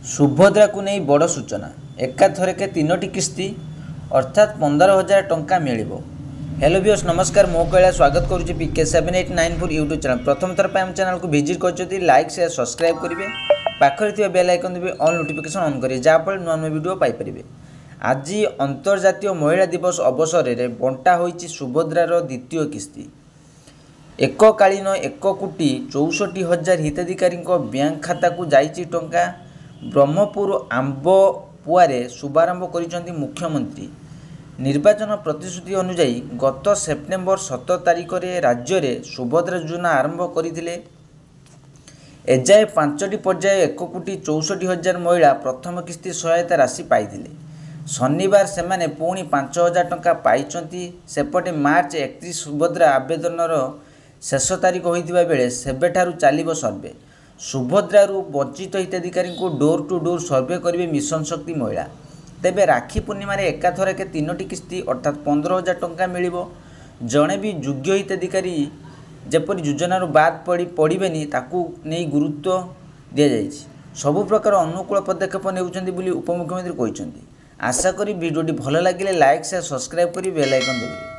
सुभद्रा को नहीं बड़ सूचना एकाथरके 3टी किस्ती अर्थात 15,000 टंका मिलिबो। हेलो व्यूअर्स नमस्कार मो कैला स्वागत करुच्ची PK7894 यूट्यूब चैनल। प्रथम थर पर चैनल को विजिट कर लाइक शेयर सब्सक्राइब करेंगे पाखरे बेल आइकन देवे ऑल नोटिफिकेशन ऑन करेंगे जहाँफल नुआ नुआ वीडियो पाइपर। आज अंतर्जातीय महिला दिवस अवसर में बंटा होईची सुभद्रार द्वितीय किस्ती। एककालीन 1,64,00,000 हिताधिकारी बैंक खाता को जाइची टंका। ब्रह्मपुर आंबपुआरे शुभारंभ करिसेंती मुख्यमंत्री। निर्वाचन प्रतिश्रुति अनुजाई गत सेप्टेम्बर 17 तारिख रे राज्य रे सुभद्रा योजना आरंभ करथिले। एजाए 5टी पर्याय 1,64,00,000 महिला प्रथम किस्ती सहायता राशि पाइथिले। शनिवार सेमाने पुणी 5,000 टंका पाइछंती। सेपटे मार्च 31 सुभद्रा आवेदनर शेष तारीख होइथिबा बेले सेबेठारु चालिबो सर्वे। सुभद्रारू वंचित हिताधिकारी को डोर टू डोर सर्वे करेंगे मिशन शक्ति महिला। तेबे राखी पूर्णिमा एकाथरके 3टी किस्ती अर्थात 15,000 टंका मिलिबो। जड़े भी योग्य हिताधिकारी जेपरी योजनारू बाद पड़ेनि ताकू नहीं गुरुत्व दि जाइछि। सबु प्रकार अनुकूल पदक्षेप नेउछन्ति बोली उपमुख्यमंत्री कहिसन्ति। आशा करी वीडियोटी भल लागिले लाइक शेयर सब्सक्राइब करी बेल आइकन देबे।